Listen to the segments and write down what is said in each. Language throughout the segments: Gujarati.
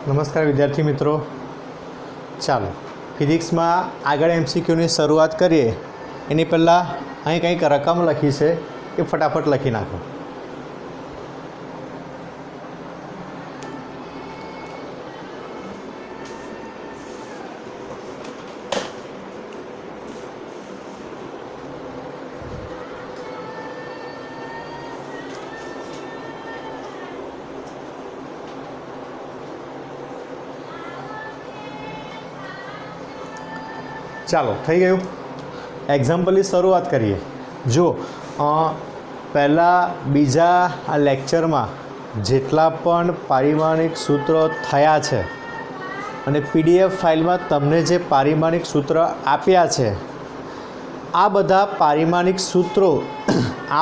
નમસ્કાર વિદ્યાર્થી મિત્રો, ચાલો ફિઝિક્સમાં આગળ એમસીક્યુની શરૂઆત કરીએ એની પહેલાં અહીં કંઈક રકમ લખી છે એ ફટાફટ લખી નાખો. ચાલો થઈ ગયું. એક્ઝામ્પલની શરૂઆત કરીએ. જો પહેલાં બીજા આ લેક્ચરમાં જેટલા પણ પારિમાણિક સૂત્રો થયા છે અને પીડીએફ ફાઇલમાં તમને જે પારિમાણિક સૂત્ર આપ્યા છે આ બધા પારિમાણિક સૂત્રો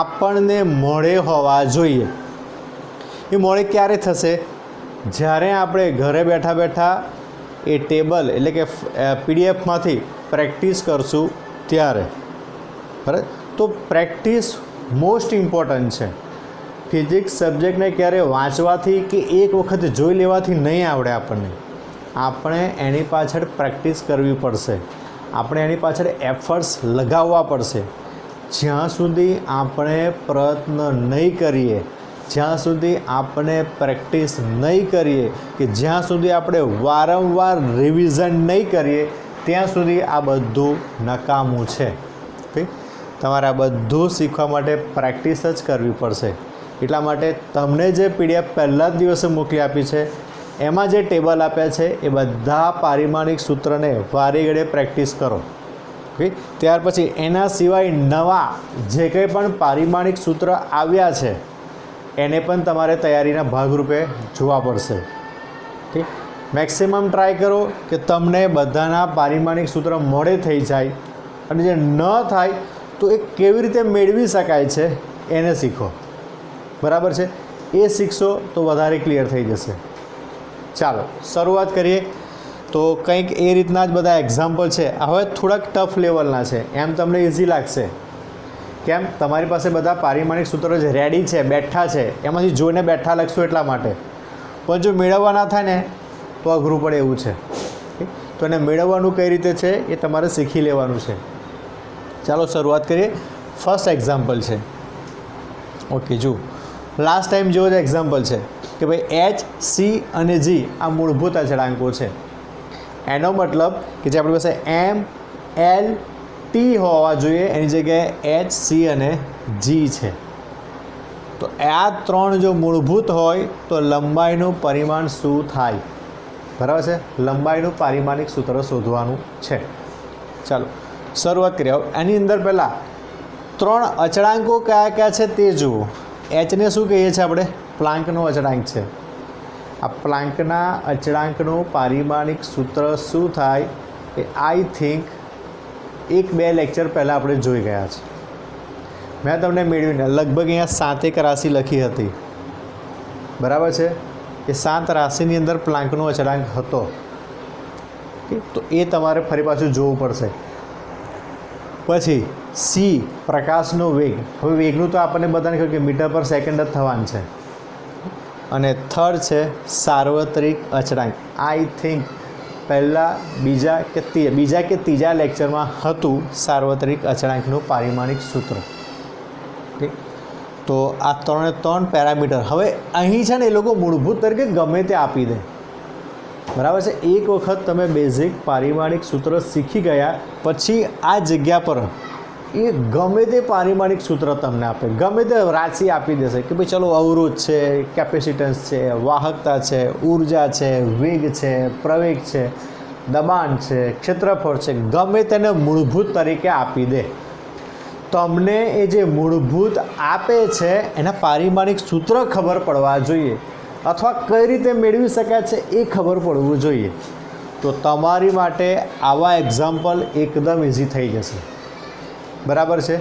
આપણને મોડે હોવા જોઈએ. એ મોડે ક્યારે થશે? જ્યારે આપણે ઘરે બેઠા બેઠા એ ટેબલ એટલે કે પીડીએફમાંથી પ્રેક્ટિસ કરશું ત્યારે. બરાબર? તો પ્રેક્ટિસ મોસ્ટ ઇમ્પોર્ટન્ટ છે. ફિઝિક્સ સબ્જેક્ટને ક્યારે વાંચવાથી કે એક વખત જોઈ લેવાથી નહીં આવડે આપણને. આપણે એની પાછળ પ્રેક્ટિસ કરવી પડશે, આપણે એની પાછળ એફર્ટ્સ લગાવવા પડશે. જ્યાં સુધી આપણે પ્રયત્ન નહીં કરીએ, જ્યાં સુધી આપણે પ્રેક્ટિસ નહીં કરીએ, કે જ્યાં સુધી આપણે વારંવાર રિવિઝન નહીં કરીએ ત્યાં સુધી આ બધું નકામું છે. ઠીક? તમારે આ બધું શીખવા માટે પ્રેક્ટિસ જ કરવી પડશે. એટલા માટે તમને જે પીડીએફ પહેલાં જ દિવસે મોકલી આપી છે એમાં જે ટેબલ આપ્યા છે એ બધા પારિમાણિક સૂત્રને વારે ઘડીએ પ્રેક્ટિસ કરો. ઠીક? ત્યાર પછી એના સિવાય નવા જે કંઈ પણ પારિમાણિક સૂત્ર આવ્યા છે એને પણ તમારે તૈયારીના ભાગરૂપે જોવા પડશે. ઠીક? મેક્સિમમ ટ્રાય કરો કે તમને બધાના પારિમાણિક સૂત્ર મોડે થઈ જાય, અને જે ન થાય તો એ કેવી રીતે મેળવી શકાય છે એને શીખો. બરાબર છે? એ શીખશો તો વધારે ક્લિયર થઈ જશે. ચાલો શરૂઆત કરીએ. તો કંઈક એ રીતના જ બધા એક્ઝામ્પલ છે. હવે થોડાક ટફ લેવલના છે, એમ તમને ઇઝી લાગશે. કેમ? તમારી પાસે બધા પારિમાણિક સૂત્રો જે રેડી છે, બેઠા છે, એમાંથી જોઈને બેઠા લખશો એટલા માટે. પણ જો મેળવવા ના થાય ને તો અઘરું પડે એવું છે. તો એને મેળવવાનું કઈ રીતે છે એ તમારે શીખી લેવાનું છે. ચાલો શરૂઆત કરીએ. ફર્સ્ટ એક્ઝામ્પલ છે. ઓકે, જુઓ લાસ્ટ ટાઈમ જેવો જ એક્ઝામ્પલ છે કે ભાઈ એચ, સી અને જી આ મૂળભૂત અચળાંકો છે. એનો મતલબ કે જે આપણી પાસે એમ, એલ, ટી હોવા જોઈએ એની જગ્યાએ એચ, સી અને જી છે. તો આ ત્રણ જો મૂળભૂત હોય તો લંબાઈનું પરિમાણ શું થાય? બરાબર છે? લંબાઈનું પારિમાણિક સૂત્ર શોધવાનું છે. ચાલો શરૂઆત કરીએ. એની અંદર પહેલાં ત્રણ અચળાંકો કયા કયા છે તે જુઓ. એચને શું કહીએ છીએ આપણે? પ્લાન્કનો અચળાંક છે. આ પ્લાન્કના અચળાંકનું પારિમાણિક સૂત્ર શું થાય એ આઈ થિંક 1-2 લેક્ચર પહેલાં આપણે જોઈ ગયા છે. મેં તમને મેળવીને લગભગ અહીંયા 7 રાશિ લખી હતી. બરાબર છે? એ 7 રાશિની અંદર પ્લાન્કનો અચળાંક હતો. તો એ તમારે ફરી પાછું જોવું પડશે. પછી સી પ્રકાશનો વેગ. હવે વેગનું તો આપણને બધાને કહ્યું કે મીટર પર સેકન્ડ જ થવાનું છે. અને થર્ડ છે સાર્વત્રિક અચળાંક. આઈ થિંક પહેલાં બીજા કે ત્રીજા લેક્ચરમાં હતું સાર્વત્રિક અચળાંકનું પારિમાણિક સૂત્ર. ઠીક? તો આ 3 પેરામીટર હવે અહીં છે ને એ લોકો મૂળભૂત તરીકે ગમે તે આપી દે. બરાબર છે? એક વખત તમે બેઝિક પારિમાણિક સૂત્ર શીખી ગયા પછી આ જગ્યા પર એ ગમે તે પારિમાણિક સૂત્ર તમને આપે, ગમે તે રાશિ આપી દેશે કે ભાઈ ચલો અવરોધ છે, કેપેસિટન્સ છે, વાહકતા છે, ઉર્જા છે, વેગ છે, પ્રવેગ છે, દબાણ છે, ક્ષેત્રફળ છે, ગમે તેને મૂળભૂત તરીકે આપી દે. તમને એ જે મૂળભૂત આપે છે એના પારિમાણિક સૂત્ર ખબર પડવા જોઈએ, અથવા કઈ રીતે મેળવી શકાય છે એ ખબર પડવું જોઈએ. તો તમારી માટે આવા એક્ઝામ્પલ એકદમ ઇઝી થઈ જશે. બરાબર છે?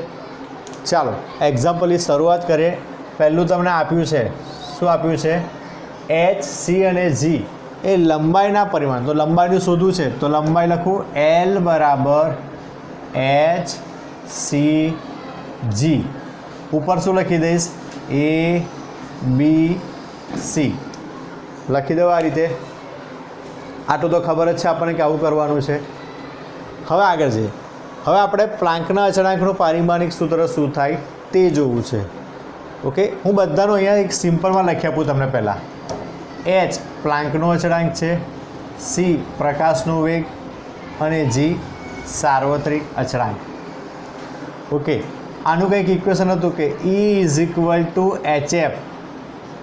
ચાલો એક્ઝામ્પલની શરૂઆત કરીએ. પહેલું તમને આપ્યું છે, શું આપ્યું છે? એચ, સી અને જી એ લંબાઈના પરિમાણ. તો લંબાઈનું શોધવું છે તો લંબાઈ લખું એલ બરાબર એચ, સી, જી. ઉપર શું લખી દઈશ? એ, બી, સી લખી દો આ રીતે. આટલું તો ખબર જ છે આપણને કે આવું કરવાનું છે. હવે આગળ જઈએ. હવે આપણે પ્લાન્કના અચળાંકનું પારિમાણિક સૂત્ર શું થાય તે જોવું છે. ઓકે, હું બધાનું અહીંયા એક સિમ્પલમાં લખી આપું તમને પહેલાં. h પ્લાન્કનો અચળાંક છે, c પ્રકાશનો વેગ અને g સાર્વત્રિક અચળાંક. ઓકે, આનું કંઈક ઇક્વેશન હતું કે E = hf,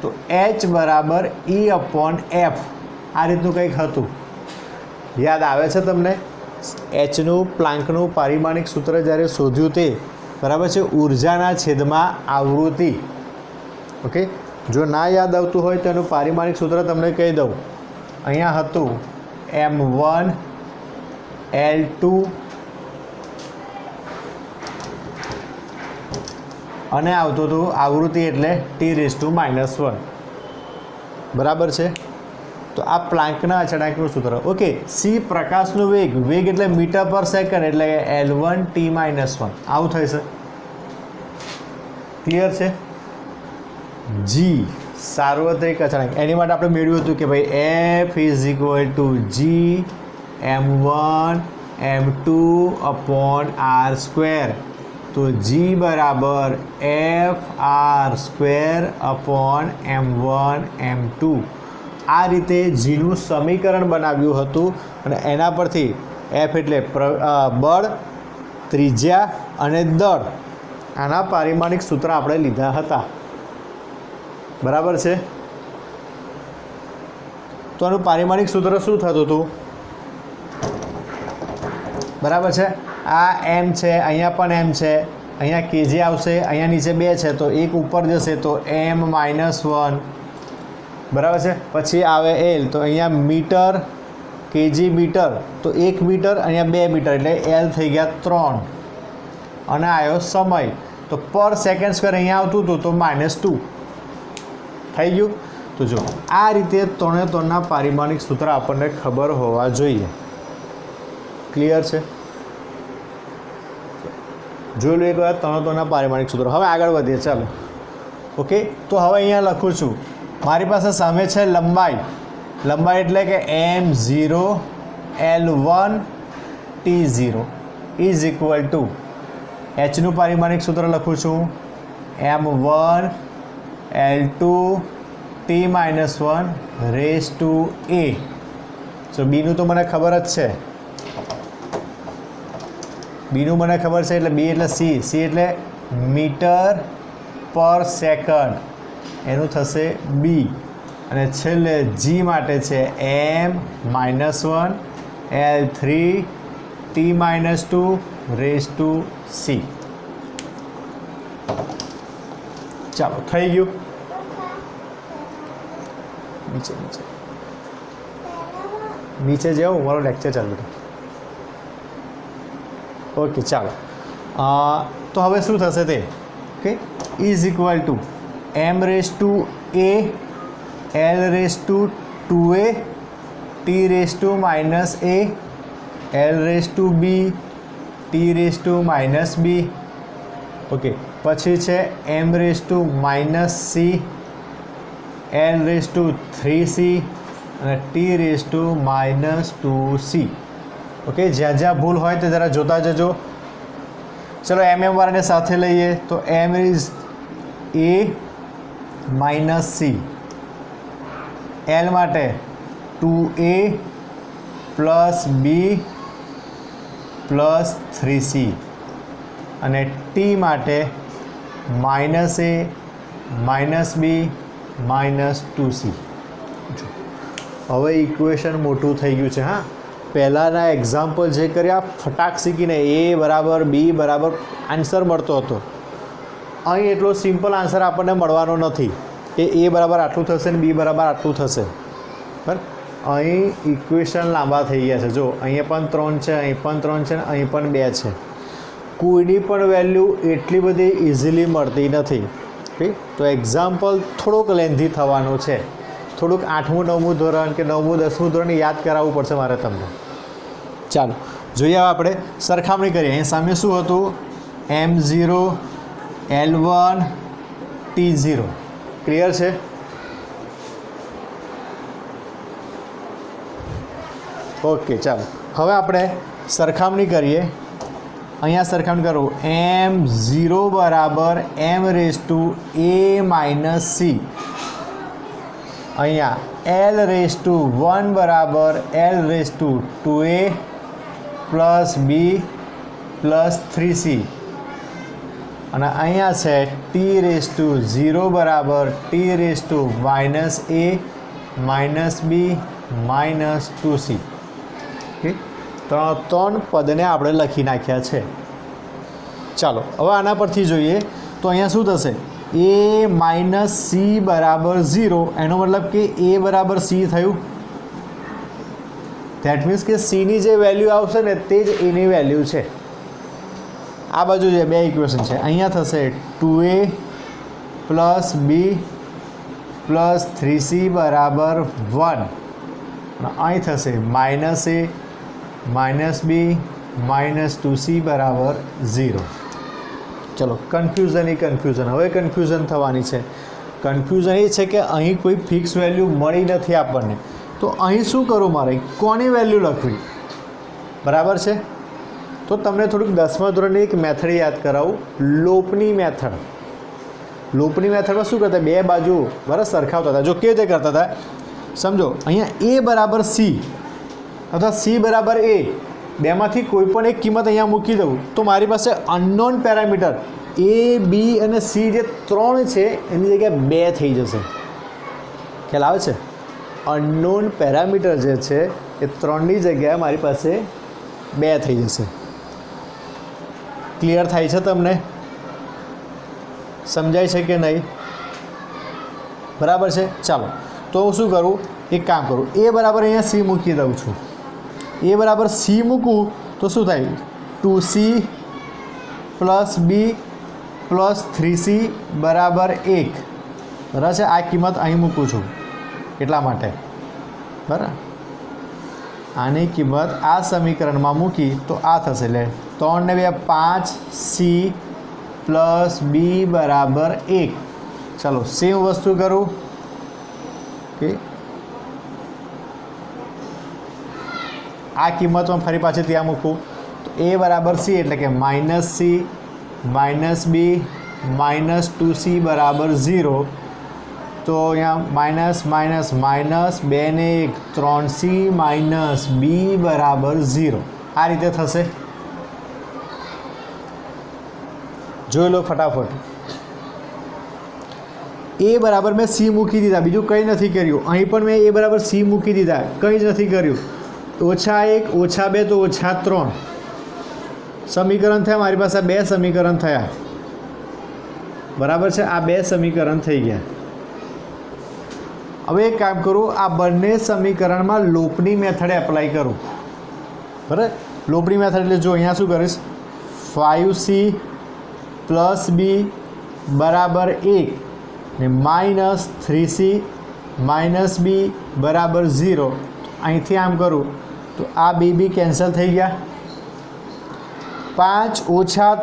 તો h બરાબર E/f, આ રીતનું કંઈક હતું. યાદ આવે છે તમને? એચનું પ્લાન્કનું પારિમાણિક સૂત્ર જ્યારે શોધ્યું તે બરાબર છે, ઉર્જાના છેદમાં આવૃત્તિ. ઓકે, જો ના યાદ આવતું હોય તો એનું પારિમાણિક સૂત્ર તમને કહી દઉં. અહીંયા હતું m1 L2 અને આવતું હતું આવૃત્તિ એટલે T⁻⁻1. બરાબર છે? તો આ પ્લાન્કના અચળાંકનું સૂત્ર. ઓકે, c પ્રકાશનો વેગ, વેગ એટલે મીટર પર સેકન્ડ એટલે L1 T-1, આવું થશે. ક્લિયર છે? g સાર્વત્રિક અચળાંક, એની માટે આપણે મેળવ્યું હતું કે ભાઈ f = g m1 m2/r². તો g બરાબર f/r² m1 m2. આ રીતે જીનું સમીકરણ બનાવ્યું હતું અને એના પરથી એફ એટલે બળ, ત્રિજ્યા અને દળ, આના પારિમાણિક સૂત્ર આપણે લીધા હતા. બરાબર છે? તો આનું પારિમાણિક સૂત્ર શું થતું હતું? બરાબર છે, આ m છે, અહીંયા પણ m છે, અહીંયા kg આવશે, અહીંયા નીચે 2 છે તો 1 ઉપર જશે તો m-1. બરાબર છે? પછી આવે L, તો અહીંયા મીટર, kg મીટર, તો 1 મીટર, અહીંયા 2 મીટર એટલે L થઈ ગયા 3. અને આવ્યો સમય, તો પર સેકન્ડ સ્ક્વેર અહીંયા આવતું હતું તો -2 થઈ ગયું. તો જો આ રીતે 3 પારિમાણિક સૂત્ર આપણને ખબર હોવા જોઈએ. ક્લિયર છે? જોઈ લો એકવાર 3 પારિમાણિક સૂત્ર. હવે આગળ વધીએ, ચાલો. ઓકે, તો હવે અહીંયા લખું છું, મારી પાસે સામે છે લંબાઈ. લંબાઈ એટલે કે m0 L1 T0 = hનું પારિમાણિક સૂત્ર લખું છું m1 L2 T-1 raise to a. So બીનું તો મને ખબર જ છે, બીનું મને ખબર છે એટલે b એટલે c એટલે મીટર પર સેકન્ડ, એનું થશે b. અને છેલ્લે g માટે છે m-1 L3 T-2 rays two c. ચાલો, થઈ ગયું. નીચે નીચે નીચે જાઉં, મારો લેક્ચર ચાલુ છે. ઓકે, ચાલો. તો હવે શું થશે તે? Okay, E = m⁴ L⁴ T⁻⁻a L⁵b T⁻⁻b. Okay, પછી છે m⁻c L⁵3c અને T⁻²c. ઓકે, જ્યાં જ્યાં ભૂલ હોય તે જરા જોતા જજો. ચલો mm વાળાને સાથે લઈએ તો m is a - c, L માટે 2a + b + 3c અને t માટે -a - b -2c. હવે ઇક્વેશન મોટું થઈ ગયું છે. હા, પહેલાંના એક્ઝામ્પલ જે કર્યા ફટાક શીખીને a બરાબર b બરાબર આન્સર મળતો હતો. અહીં એટલો સિમ્પલ આન્સર આપણને મળવાનો નથી કે a બરાબર આટલું થશે ને b બરાબર આટલું થશે. બરાબર, અહીં ઇક્વેશન લાંબા થઈ ગયા છે. જો અહીંયા પણ 3 છે, અહીં પણ 3 છે, અહીં પણ 2 છે. કોઈની પણ વેલ્યુ એટલી બધી ઇઝીલી મળતી નથી. ઓકે, તો એક્ઝામ્પલ થોડોક લેન્ધી થવાનો છે. થોડુંક 8મું 9મું ધોરણ કે 9મું 10મું ધોરણ યાદ કરાવવું પડશે મારે તમને. ચાલો જોઈએ, આપણે સરખામણી કરીએ. અહીં સામે શું હતું? m0 L1 T0. ક્લિયર છે? ઓકે ચાલો હવે આપણે સરખામણી કરીએ. અહીંયા સરખામણી કરો m0 બરાબર m⁻a-c. અહીંયા l⁻1 બરાબર l⁻2a plus b plus 3c. અને અહીંયા છે t⁻0 બરાબર t⁻a minus b minus 2c. Okay, ત્રણ પદને આપણે લખી નાખ્યા છે. ચાલો હવે આના પરથી જોઈએ તો અહીંયા શું થશે, a માઇનસ c બરાબર 0. એનો મતલબ કે a બરાબર c થયું. ધેટ મીન્સ કે cની જે વેલ્યુ આવશે ને તે જ એની વેલ્યુ છે. આ બાજુ જે બે ઇક્વેશન છે અહીંયા થશે 2a plus b plus 3c બરાબર 1. અને અહીં થશે minus a minus b minus 2c બરાબર 0. ચલો કન્ફ્યુઝન હવે કન્ફ્યુઝન થવાની છે. કન્ફ્યુઝન એ છે કે અહીં કોઈ ફિક્સ વેલ્યુ મળી નથી આપણને. તો અહીં શું કરું મારે, કોની વેલ્યુ લખવી, બરાબર છે. તો તમને થોડુંક 10મા ધોરણની એક મેથડ યાદ કરાવું, લોપની મેથડ. લોપની મેથડમાં શું કરતા, બે બાજુ બરાબર સરખાવતા હતા. જો કેવી રીતે કરતા હતા સમજો, અહીંયા a બરાબર c અથવા c બરાબર a, બેમાંથી કોઈ પણ એક કિંમત અહીંયા મૂકી દઉં તો મારી પાસે અનનોન પેરામીટર a b અને c જે 3 છે એની જગ્યાએ 2 થઈ જશે. ખ્યાલ આવે છે? અનનોન પેરામીટર જે છે એ 3ની જગ્યાએ મારી પાસે 2 થઈ જશે. ક્લિયર થાય છે તમને? સમજાય છે કે નહીં? બરાબર છે. ચાલો તો હું શું કરું, એક કામ કરું, a બરાબર અહીંયા c મૂકી દઉં છું. a બરાબર c મૂકું તો શું થાય, 2c plus b plus 3c બરાબર 1. બરાબર છે. આ કિંમત અહીં મૂકું છું એટલા માટે. બરાબર, આની કિંમત આ સમીકરણમાં મૂકી તો આ થશે, એટલે 3 ને 2 5c પ્લસ b બરાબર 1. ચાલો સેમ વસ્તુ કરું. ઓકે, આ કિંમતમાં ફરી પાછી ત્યાં મૂકું તો a બરાબર c એટલે કે minus c minus b minus 2c બરાબર 0. તો અહીંયા માઇનસ માઇનસ માઇનસ 2 ને 1 3c માઇનસ b બરાબર 0. આ રીતે થશે. જોઈ લો ફટાફટ. a બરાબર મેં c મૂકી દીધા, બીજું કંઈ નથી કર્યું. અહીં પણ મેં a બરાબર c મૂકી દીધા, કંઈ જ નથી કર્યું. -1 -2 તો -3 સમીકરણ થયા. મારી પાસે 2 સમીકરણ થયા. બરાબર છે. આ 2 સમીકરણ થઈ ગયા. હવે એક કામ કરું, આ બંને સમીકરણમાં લોપની મેથડ એપ્લાય કરું. બરાબર, લોપની મેથડ એટલે જો અહીંયા શું કરીશ, 5c પ્લસ b બરાબર 1 ને માઇનસ 3c માઇનસ b બરાબર 0. અહીંથી આમ કરું તો આ બી કેન્સલ થઈ ગયા. 5 -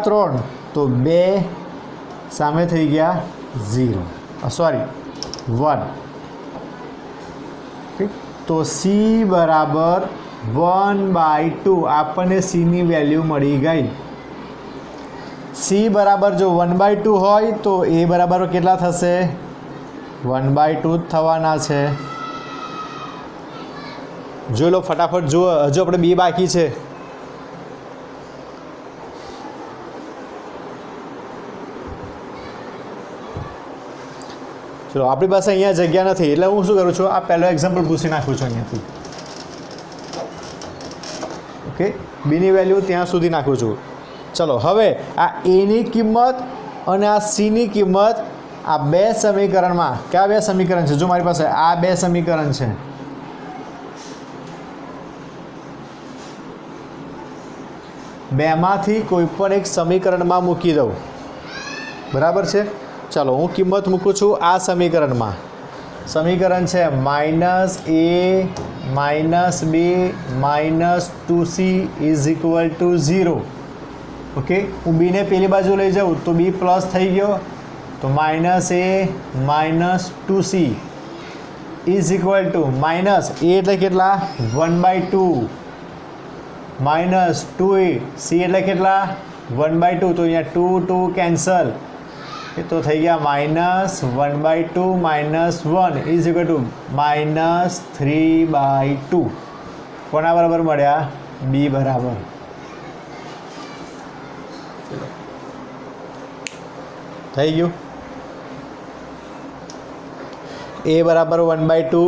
3 તો 2 સામે થઈ ગયા 0, સોરી 1. તો c બરાબર 1/2 આપણને c ની વેલ્યુ મળી ગઈ. c બરાબર જો 1/2 હોય તો a બરાબર કેટલા થશે, 1/2 જ થવાના છે. જોઈ લો ફટાફટ, જુઓ હજુ આપણે b બાકી છે. ચલો આપણી પાસે અહીંયા જગ્યા નથી એટલે હું શું કરું છું, આ પહેલો એક્ઝામ્પલ પૂછી નાખું છું અહીંયાથી. ઓકે, બીની વેલ્યુ ત્યાં સુધી નાખું છું. ચલો હવે આ એની કિંમત અને આ સીની કિંમત આ 2 સમીકરણમાં, કયા 2 સમીકરણ છે, જો મારી પાસે આ 2 સમીકરણ છે. બેમાંથી કોઈ પણ એક સમીકરણમાં મૂકી દઉં. બરાબર છે. ચાલો હું કિંમત મૂકું છું આ સમીકરણમાં. સમીકરણ છે -a minus b minus 2c is equal two 0. Okay, હું બીને પેલી બાજુ લઈ જાઉં તો b પ્લસ થઈ ગયો, તો -a minus 2c is equal to minus A એટલે કેટલા 1/2 માઇનસ 2a સી એટલે કેટલા 1/2 તો અહીંયા 2 2 કેન્સલ એ તો થઈ ગયા minus 1/2 minus 1 is equal to minus 3/2 કોના બરાબર મળ્યા બી બરાબર થઈ ગયું ए बराबर 1/2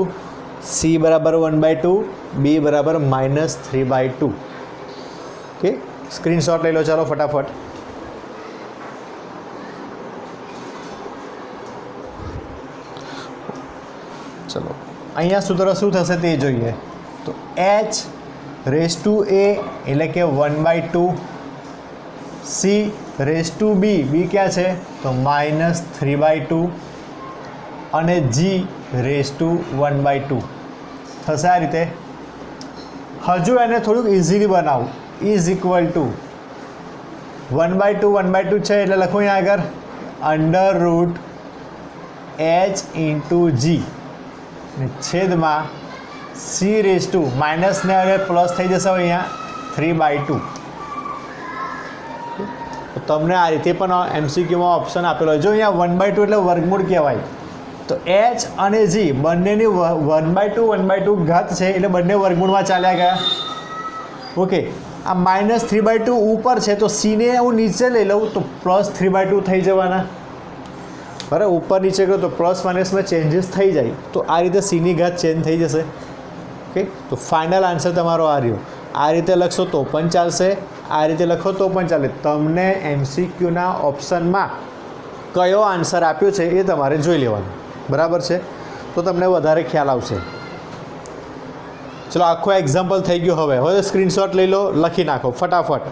सी बराबर 1/2 बी बराबर -3/2 ओके स्क्रीनशॉट ले लो चलो फटाफट चलो अहींया सूत्र शुं थशे ते जोईए तो h रेस टू a एटले के 1/2 c raise to b b क्या है तो -3/2 અને g રેસ ટુ 1/2 થશે આ રીતે હજુ એને થોડુંક ઇઝીલી બનાવું ઇઝ ઇક્વલ ટુ 1/2 છે એટલે લખું અહીંયા આગળ under route h into g ને છેદમાં c રેસ ટુ માઇનસને હવે પ્લસ થઈ જશે અહીંયા 3/2 તમને આ રીતે પણ એમસીક્યુમાં ઓપ્શન આપેલો હોય જો અહીંયા 1/2 એટલે વર્ગમૂળ કહેવાય तो h અને g બંનેની 1/2 ઘાત છે એટલે બંને વર્ગમૂળમાં ચાલ્યા ગયા ઓકે આ -3/2 ઉપર છે તો c ને હું નીચે લઈ લઉં તો +3/2 થઈ જવાના બરાબર ઉપર નીચે કરો તો પ્લસ માઇનસમાં ચેન્જીસ થઈ જાય તો આ રીતે c ની ઘાત ચેન્જ થઈ જશે ઓકે તો ફાઇનલ આન્સર તમારો આ રહ્યો આ રીતે લખશો તો પણ ચાલશે આ રીતે લખો તો પણ ચાલે તમને એમસીક્યુના ઓપ્શનમાં કયો આન્સર આપ્યો છે એ તમારે જોઈ લેવાનું बराबर है तो तमने वधारे ख्याल आवशे चलो आखो एक्जाम्पल थई गयो हवे हवे स्क्रीनशॉट लई लो लखी नाखो फटाफट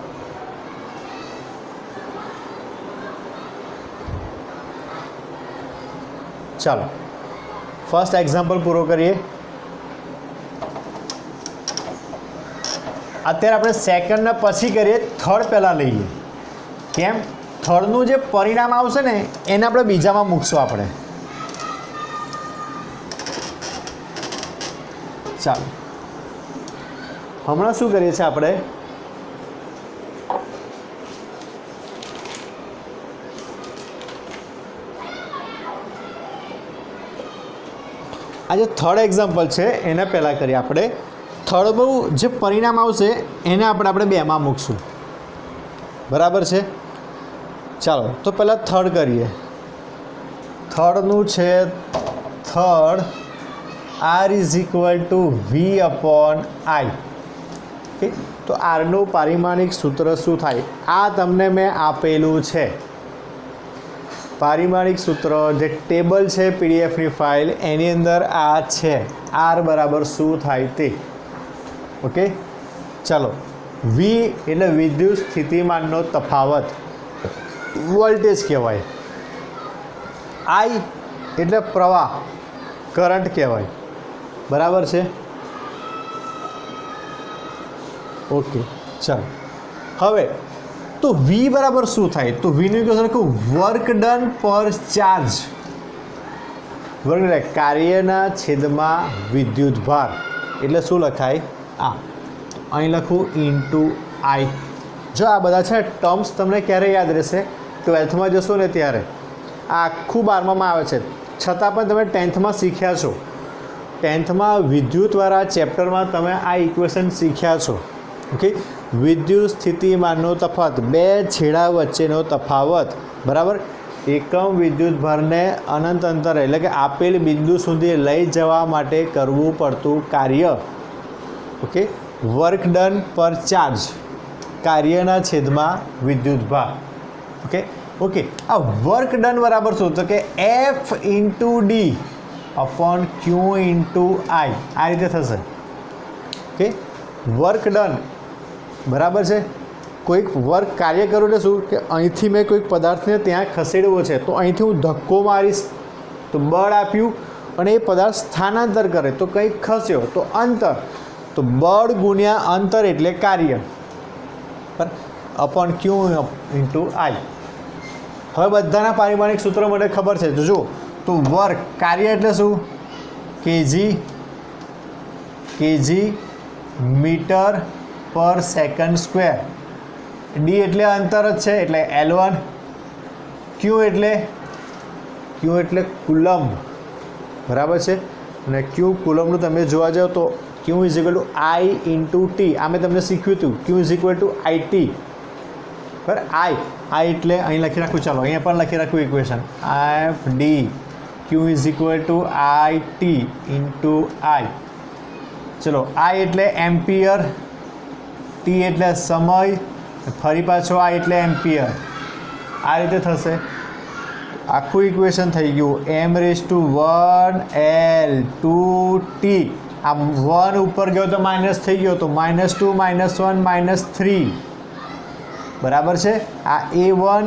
चलो फर्स्ट एक्जाम्पल पूरो करिए अत्यारे आपणे सेकंड ने पछी करिए थर्ड पहला लईए केम थर्डनुं जे परिणाम आवशे ने एने आपणे बीजामां मूकशुं आपणे ચાલો હમણાં શું કરીએ છીએ આપણે આ જે થર્ડ એક્ઝામ્પલ છે એને પહેલાં કરીએ આપણે થર્ડનું જે પરિણામ આવશે એને આપણે બેમાં મૂકશું બરાબર છે ચાલો તો પહેલાં થર્ડ કરીએ થર્ડનું છે third R is equal to V upon I okay तो R નું પારિમાણિક સૂત્ર શું થાય આ તમને મેં આપેલું છે પારિમાણિક સૂત્ર જે ટેબલ છે પીડીએફની ફાઇલ એની અંદર આ છે R બરાબર શું થાય તે ઓકે ચાલો V એટલે વિદ્યુત સ્થિતિમાનનો તફાવત વોલ્ટેજ કહેવાય I એટલે પ્રવાહ કરંટ કહેવાય बराबर है ओके चलो हवे तो V बराबर शू थाय तो V નું ઇક્વેશન લખું વર્ક ડન પર ચાર્જ વર્ક કાર્યના છેદમાં વિદ્યુતભાર એટલે શું લખાય આ અહીં લખું ઇન્ટુ I જો આ બધા છે ટર્મ્સ તમને ક્યારે યાદ રહેશે 12th માં જશો ને ત્યારે આ આખું 12માં આવે છે છતાં પણ તમે 10th માં શીખ્યા છો 10th में विद्युतवाळा चैप्टर में तमे आ इक्वेशन सीख्या छो ओके विद्युत स्थितिमाननो तफावत बे छेड़ा वच्चेनो तफावत बराबर एकम विद्युतभार ने अनंत अंतर एटले के आपेल बिंदु सुधी लई जवा माटे करवू पड़तुं कार्य ओके वर्क डन पर चार्ज कार्यना छेदमां विद्युतभार ओके ओके आ वर्क डन बराबर शू तो के F into D upon Q into I आ रीते थशे ओके वर्क डन बराबर है कोई वर्क कार्य करूँ तो शू कि अहींथी मैं कोई पदार्थ ने त्यां खसेड़वो छे तो अहींथी हूँ धक्को मारीश तो बळ आप्युं अने ए पदार्थ स्थानांतर करे तो कंईक खस्यो तो अंतर तो बळ गुण्या अंतर एटले कार्य अपॉन Q इंटू I हवे बधाना पारिमाणिक सूत्र मने खबर है तो जो तो वर्क कार्य एटले शू કેજી મીટર પર સેકન્ડ સ્ક્વેર. ડી એટલે અંતર જ છે એટલે L1. ક્યુ એટલે કુલમ્બ, બરાબર છે. અને ક્યુ કુલમ્બનું તમે જોવા જાઓ તો Q is equal to I into T. આ મેં તમને શીખ્યું હતું. Q is equal to I T, બરાબર. આઈ એટલે અહીં લખી રાખું. ચાલો અહીંયા પણ લખી રાખું equation. F D Q is equal to I T into આઈ. ચલો આઈ એટલે એમ્પિયર, ટી એટલે સમય, ફરી પાછો આઈ એટલે એમ્પિયર. આ રીતે થશે. આખું ઇક્વેશન થઈ ગયું. m⁻1L2T. આ 1 ઉપર ગયો તો માઇનસ થઈ ગયો તો -2 -1 -3, બરાબર છે. આ A1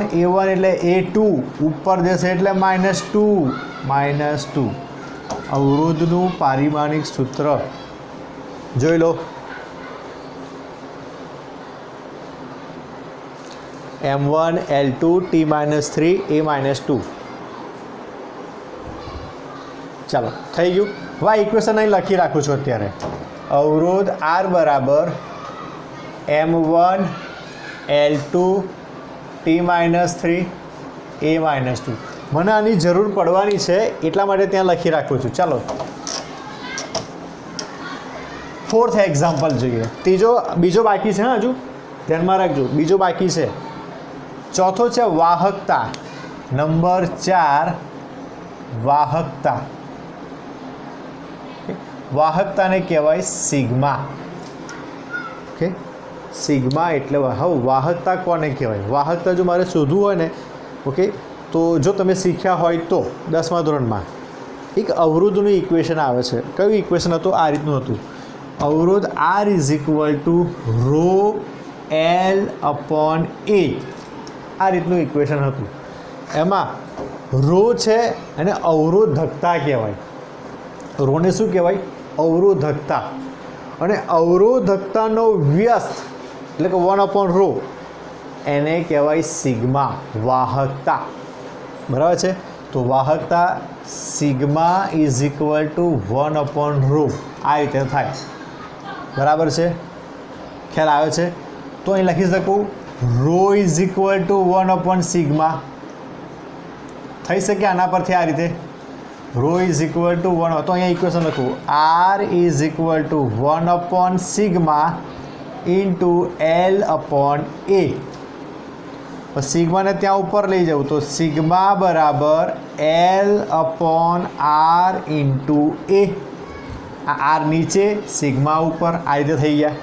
એટલે A2 ઉપર જશે એટલે -2. અવરોધનું પારિમાણિક સૂત્ર જોઈ લો. m1L2T -3 A-2. ચાલો થઈ ગયું. હવે આ ઇક્વેશન અહીં લખી રાખું છું અત્યારે. અવરોધ R બરાબર m1L2T -3 A-2. મને આની જરૂર પડવાની છે એટલા માટે ત્યાં લખી રાખું છું. ચાલો ફોર્થ એક્ઝામ્પલ જોઈએ. બીજો બાકી છે. હજુ ધ્યાનમાં રાખજો, બીજો બાકી છે. ચોથો છે વાહકતા. નંબર 4 વાહકતા. વાહકતાને કહેવાય સિગ્મા. ઓકે, સિગ્મા એટલે હવે વાહકતા કોને કહેવાય? વાહકતા જો મારે શોધવું હોય ને, ઓકે, તો જો તમે શીખ્યા હોય તો 10મા ધોરણમાં એક અવરોધનું ઇક્વેશન આવે છે. કયું ઇક્વેશન હતું? આ રીતનું હતું. અવરોધ R is equal two ρL/A. આ રીતનું ઇક્વેશન હતું. એમાં રો છે અને અવરોધકતા કહેવાય. રોને શું કહેવાય? અવરોધકતા. અને અવરોધકતાનો વ્યસ્ત એટલે કે 1/ρ એને કહેવાય સિગ્મા, વાહકતા. બરાબર છે. તો વાહકતા સિગ્મા ઇઝ ઇક્વલ ટુ 1/ρ. આ રીતે થાય. બરાબર છે, ખ્યાલ આવે છે? તો અહીં લખી શકું ρ ઇઝ ઇક્વલ ટુ 1/σ. થઈ શકે આના પરથી આ રીતે. ρ ઇઝ ઇક્વલ ટુ 1. તો અહીંયા ઇક્વેશન લખું. R is equal to 1/σ into L/A. સિગ્માને ત્યાં ઉપર લઈ જવું તો સિગ્મા બરાબર L/R ઇન્ટુ A. આ R નીચે, સિગ્મા ઉપર. આ રીતે થઈ ગયા.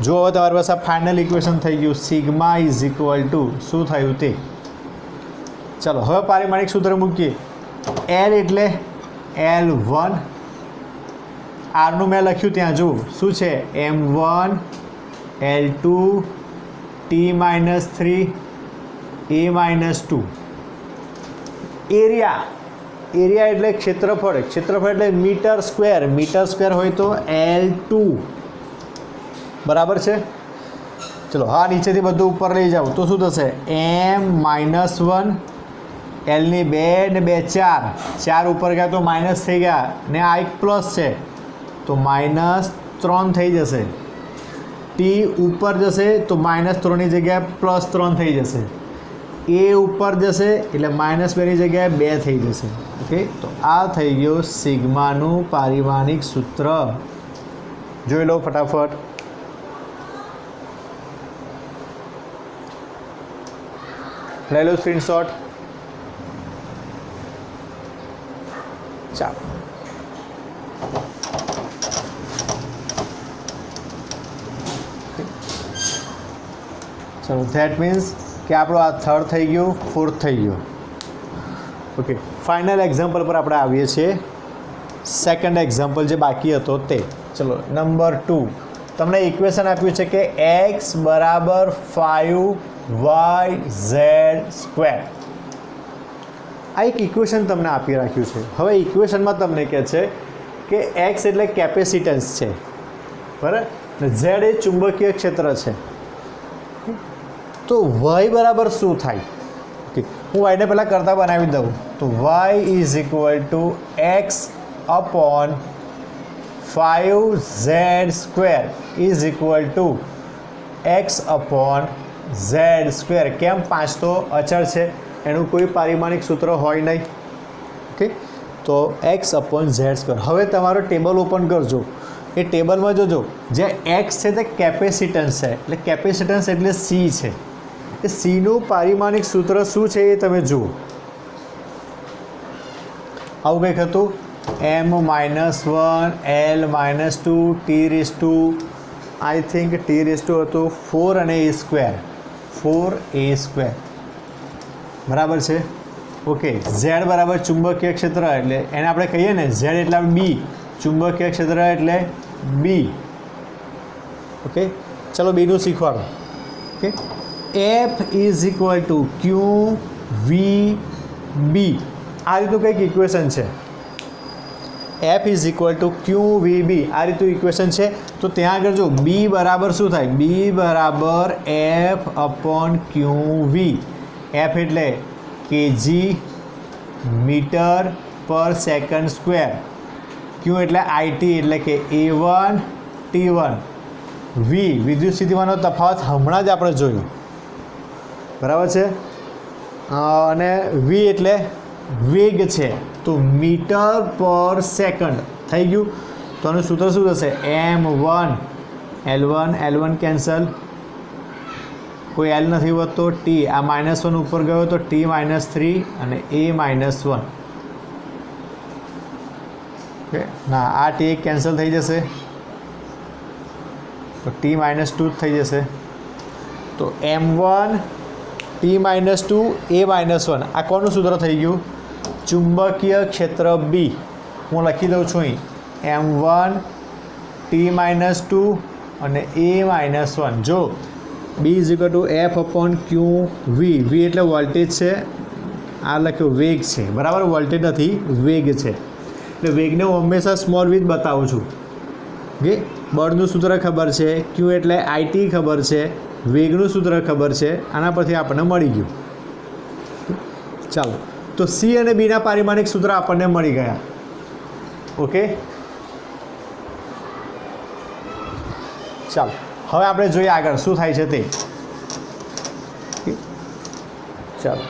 જો હવે તમારી પાસે ફાઇનલ ઇક્વેશન થઈ ગયું. સિગ્મા ઇઝ ઇક્વલ ટુ શું થયું તે. ચાલો હવે પારિમાણિક સૂત્ર મૂકીએ. L એટલે L1. આરનું મેં લખ્યું ત્યાં જુઓ શું છે? m1L2T -3 A-2. એરિયા એટલે ક્ષેત્રફળ. ક્ષેત્રફળ એટલે મીટર સ્ક્વેર. મીટર સ્ક્વેર હોય તો L2. બરાબર છે. ચલો હા, નીચેથી બધું ઉપર લઈ જાઓ તો શું થશે? m-1 Lની 2 ને 2 4. 4 ઉપર ગયા તો માઇનસ થઈ ગયા ને આ એક પ્લસ છે તો -3 થઈ જશે. ટી ઉપર જશે તો -3ની જગ્યાએ +3 થઈ જશે. એ ઉપર જશે એટલે -2ની જગ્યાએ 2 થઈ જશે. ઓકે, તો આ થઈ ગયું સિગ્માનું પારિમાણિક સૂત્ર. જોઈ લો ફટાફટ. લઈ લો સ્ક્રીનશોટ. ચાલો ધેટ મીન્સ કે આપણો આ થર્ડ થઈ ગયું, ફોર્થ થઈ ગયું. ઓકે, ફાઇનલ એક્ઝામ્પલ પર આપણે આવીએ છીએ. સેકન્ડ એક્ઝામ્પલ જે બાકી હતો તે. ચલો નંબર 2. તમને ઇક્વેશન આપ્યું છે કે x બરાબર 5yz². આ એક ઇક્વેશન તમને આપી રાખ્યું છે. હવે ઇક્વેશનમાં તમને કહે છે કે x એટલે કેપેસિટન્સ છે, બરાબર, z એ ચુંબકીય ક્ષેત્ર છે. તો y બરાબર શું થાય? ઓકે, હું yને પહેલાં કરતાં બનાવી દઉં તો y is equal two x upon 5z² is equal two x upon z². કેમ? 5 તો અચળ છે, એનું કોઈ પારિમાણિક સૂત્ર હોય નહીં. ઓકે, તો x अपॉन z². હવે તમારો ટેબલ ઓપન કરજો. એ ટેબલમાં જોજો, જે x છે તે કેપેસિટન્સ છે, એટલે કેપેસિટન્સ એટલે c છે. એ cનું પારિમાણિક સૂત્ર શું છે એ તમે જુઓ. આવું કંઈક હતું, m-1 l-2 t⁻, I think t⁻ હતું 4 અને a², બરાબર છે. ઓકે, z બરાબર ચુંબકીય ક્ષેત્ર, એટલે એને આપણે કહીએ ને z એટલે b, ચુંબકીય ક્ષેત્ર એટલે b. ઓકે, ચલો બીનું શીખવાડો. Okay, f is equal to qvb. આ રીતનું કંઈક ઇક્વેશન છે. f is equal to qvb, આ રીતનું ઇક્વેશન છે. તો ત્યાં આગળ જો b બરાબર શું થાય? b બરાબર f अपॉन qv. f એટલે kg મીટર પર સેકન્ડ સ્ક્વેર, q એટલે it એટલે કે a1 t1, v વિદ્યુત સ્થિતિમાનનો તફાવત હમણાં જ આપણે જોયું, બરાબર છે. અને v એટલે વેગ છે, તો મીટર પર સેકન્ડ થઈ ગયું. તો આનું સૂત્ર શું થશે? m1 l1 કેન્સલ, કોઈ l નથી વધતો, t આ -1 ઉપર ગયો તો t-3 અને a-1. ઓકે, ના આ t કેન્સલ થઈ જશે તો t-2 જ થઈ જશે. તો m1 t-2 a-1, આ કોનું સૂત્ર થઈ ગયું? ચુંબકીય ક્ષેત્ર b. હું લખી દઉં છું અહીં m1 t-2 અને a-1. જો b is equal two f upon qv, v એટલે વોલ્ટેજ છે, આ લખ્યું વેગ છે, બરાબર, વોલ્ટેજ નથી, વેગ છે. એટલે વેગને હું હંમેશા સ્મોલ v જ બતાવું છું. ઓકે, બળનું સૂત્ર ખબર છે, q એટલે it ખબર છે, વેગનું સૂત્ર ખબર છે, આના પરથી આપણને મળી ગયું. ચાલો, તો c અને b ના પારિમાણિક સૂત્ર આપણને મળી ગયા. ઓકે, ચાલો હવે આપણે જોઈએ આગળ શું થાય છે તે. ચાલો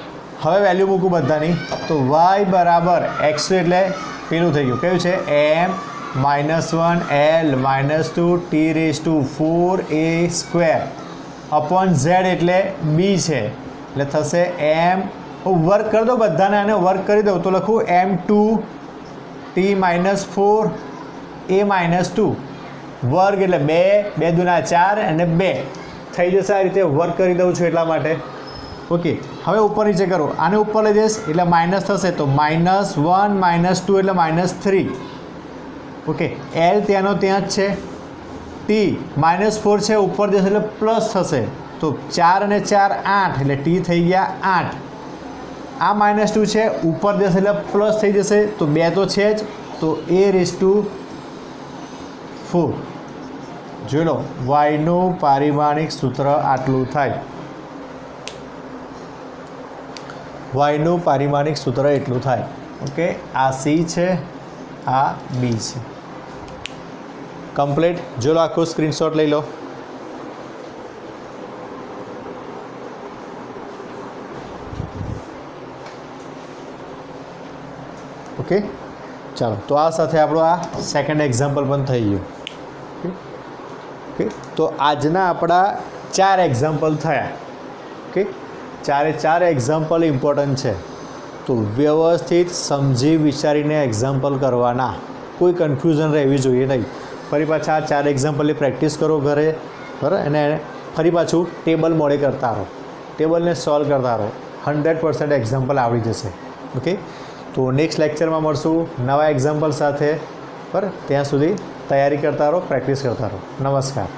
હવે વેલ્યુ મૂકું બધાની. તો y બરાબર x એટલે પેલું થઈ ગયું, કયું છે? m-1 l-2 t⁴ upon z એટલે b છે, એટલે થશે m. વર્ક કરી દો બધાને, આને વર્ક કરી દઉં તો લખું m2 t-4 a-2 વર્ગ એટલે 2 2 દુના 4 અને 2 થઈ જશે. આ રીતે વર્ક કરી દઉં છું એટલા માટે. ઓકે, હવે ઉપર નીચે કરો, આને ઉપર લઈ જઈશ એટલે માઇનસ થશે, તો -1 -2 એટલે -3. ઓકે, l ત્યાંનો ત્યાં જ છે, t -4 છે, ઉપર જશે એટલે પ્લસ થશે, તો 4 અને 4 8 એટલે t થઈ ગયા 8. આ -2 છે, ઉપર જશે એટલે પ્લસ થઈ જશે, તો 2 તો છે જ, તો a⁴. જોઈ લો, વાયનું પારિમાણિક સૂત્ર આટલું થાય. વાયનું પારિમાણિક સૂત્ર એટલું થાય. ઓકે, આ સી છે, આ બી છે. કમ્પ્લીટ. જો લો, આખો સ્ક્રીનશોટ લઈ લો. ઓકે, ચાલો, તો આ સાથે આપણું આ સેકન્ડ એક્ઝામ્પલ પણ થઈ ગયું. ઓકે, તો આજના આપણા 4 એક્ઝામ્પલ થયા. ઓકે, 4 એક્ઝામ્પલ ઇમ્પોર્ટન્ટ છે, તો વ્યવસ્થિત સમજી વિચારીને એક્ઝામ્પલ કરવાના, કોઈ કન્ફ્યુઝન રહેવી જોઈએ નહીં. ફરી પાછા આ 4 એક્ઝામ્પલની પ્રેક્ટિસ કરો ઘરે, બરાબર, અને ફરી પાછું ટેબલ મોડે કરતા રહો, ટેબલને સોલ્વ કરતા રહો, 100% એક્ઝામ્પલ આવડી જશે. ઓકે, તો નેક્સ્ટ લેક્ચરમાં મળશું નવા એક્ઝામ્પલ સાથે. બરાબર, ત્યાં સુધી તૈયારી કરતા રહો, પ્રેક્ટિસ કરતા રહો. નમસ્કાર.